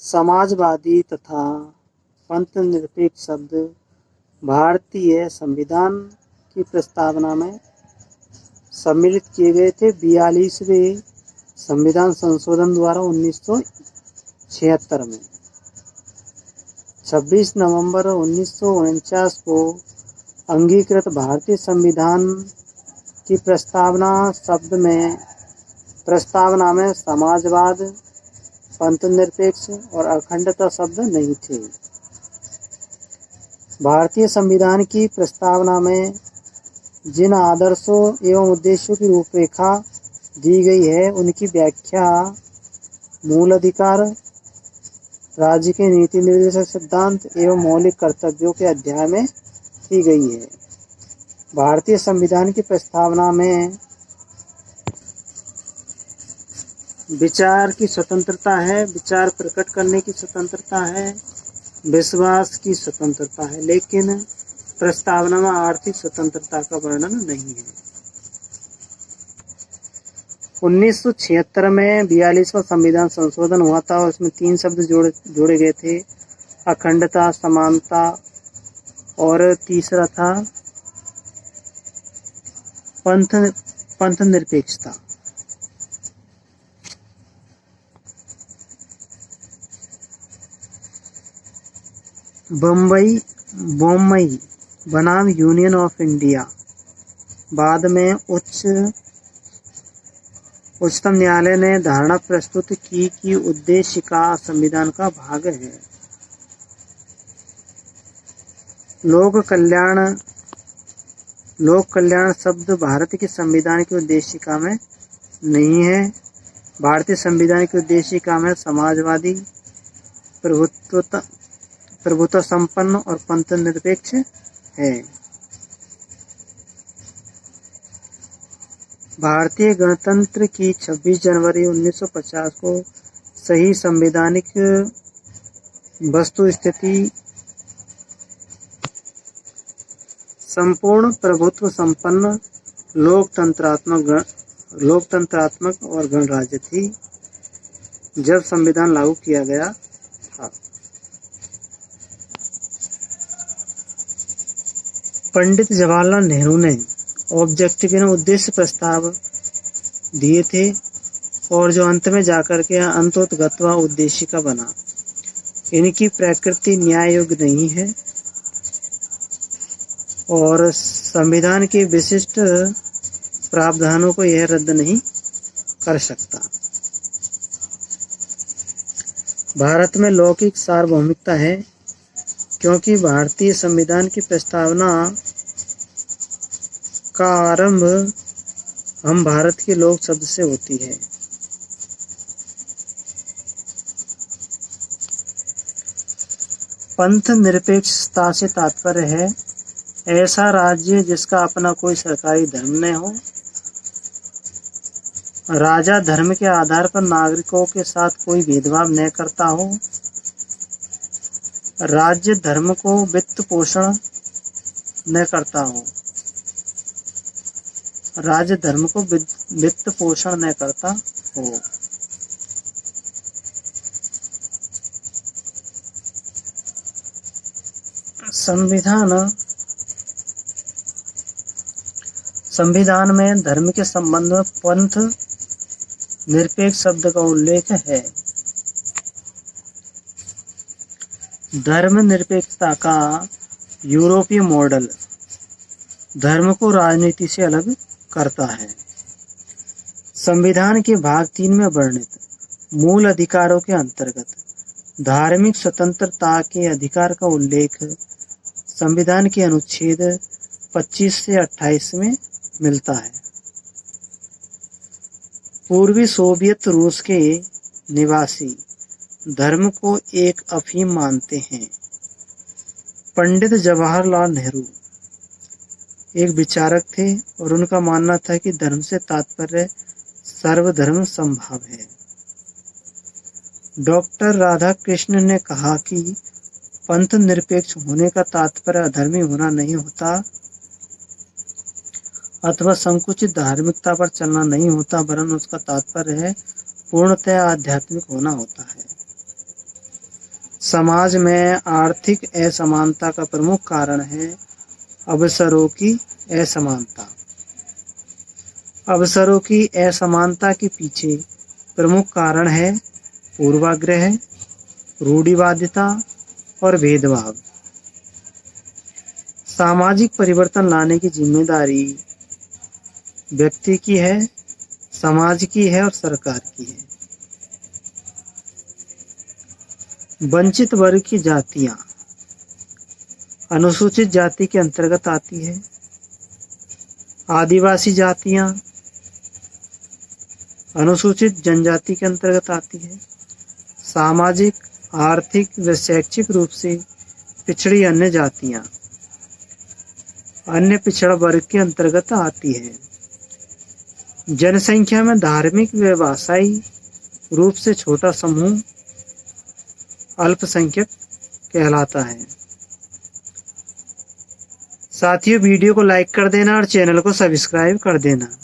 समाजवादी तथा पंथ निरपेक्ष शब्द भारतीय संविधान की प्रस्तावना में सम्मिलित किए गए थे 42वें संविधान संशोधन द्वारा 1976 में। 26 नवंबर 1949 को अंगीकृत भारतीय संविधान की प्रस्तावना में समाजवाद, पंथनिरपेक्ष और अखंडता शब्द नहीं थे। भारतीय संविधान की प्रस्तावना में जिन आदर्शों एवं उद्देश्यों की रूपरेखा दी गई है, उनकी व्याख्या मूल अधिकार, राज्य के नीति निर्देशक सिद्धांत एवं मौलिक कर्तव्यों के अध्याय में की गई है। भारतीय संविधान की प्रस्तावना में विचार की स्वतंत्रता है, विचार प्रकट करने की स्वतंत्रता है, विश्वास की स्वतंत्रता है, लेकिन प्रस्तावना में आर्थिक स्वतंत्रता का वर्णन नहीं है। 1976 में 42वां संविधान संशोधन हुआ था और उसमें 3 शब्द जोड़े गए थे, अखंडता, समानता और तीसरा था पंथ निरपेक्षता। बम्बई बनाम यूनियन ऑफ इंडिया बाद में उच्चतम न्यायालय ने धारणा प्रस्तुत की कि उद्देश्य का संविधान का भाग है। लोक कल्याण शब्द भारत के संविधान की उद्देशिका में नहीं है। भारतीय संविधान की उद्देशिका में समाजवादी, प्रभुत्व संपन्न और पंथ निरपेक्ष है। भारतीय गणतंत्र की 26 जनवरी 1950 को सही संवैधानिक वस्तुस्थिति संपूर्ण प्रभुत्व संपन्न लोकतंत्रात्मक और गणराज्य थी जब संविधान लागू किया गया था। पंडित जवाहरलाल नेहरू ने ऑब्जेक्टिव उद्देश्य प्रस्ताव दिए थे और जो अंत में जाकर के अंतोतगत्वा उद्देशिका बना। इनकी प्रकृति न्याय योग्य नहीं है और संविधान के विशिष्ट प्रावधानों को यह रद्द नहीं कर सकता। भारत में लौकिक सार्वभौमिकता है क्योंकि भारतीय संविधान की प्रस्तावना का आरंभ हम भारत के लोग शब्द से होती है। पंथ निरपेक्षता से तात्पर्य है ऐसा राज्य जिसका अपना कोई सरकारी धर्म न हो, राजा धर्म के आधार पर नागरिकों के साथ कोई भेदभाव न करता हो, राज्य धर्म को वित्त पोषण न करता हो, राज्य धर्म को वित्त पोषण न करता हो। संविधान में धर्म के संबंध में पंथ निरपेक्ष शब्द का उल्लेख है। धर्म निरपेक्षता का यूरोपीय मॉडल धर्म को राजनीति से अलग करता है। संविधान के भाग 3 में वर्णित मूल अधिकारों के अंतर्गत धार्मिक स्वतंत्रता के अधिकार का उल्लेख संविधान के अनुच्छेद 25 से 28 में मिलता है। पूर्वी सोवियत रूस के निवासी धर्म को एक अफीम मानते हैं। पंडित जवाहरलाल नेहरू एक विचारक थे और उनका मानना था कि धर्म से तात्पर्य सर्वधर्म समभाव है। डॉक्टर राधाकृष्ण ने कहा कि पंथ निरपेक्ष होने का तात्पर्य अधर्मी होना नहीं होता अथवा संकुचित धार्मिकता पर चलना नहीं होता, वरन उसका तात्पर्य है पूर्णतः आध्यात्मिक होना होता है। समाज में आर्थिक असमानता का प्रमुख कारण है अवसरों की असमानता। अवसरों की असमानता के पीछे प्रमुख कारण है पूर्वाग्रह, रूढ़िवादिता और भेदभाव। सामाजिक परिवर्तन लाने की जिम्मेदारी व्यक्ति की है, समाज की है और सरकार की है। वंचित वर्ग की जातियां अनुसूचित जाति के अंतर्गत आती है। आदिवासी जातियां अनुसूचित जनजाति के अंतर्गत आती है। सामाजिक, आर्थिक व शैक्षिक रूप से पिछड़ी अन्य जातियां अन्य पिछड़ा वर्ग के अंतर्गत आती है। जनसंख्या में धार्मिक व भाषाई रूप से छोटा समूह अल्पसंख्यक कहलाता है। साथियों, वीडियो को लाइक कर देना और चैनल को सब्सक्राइब कर देना।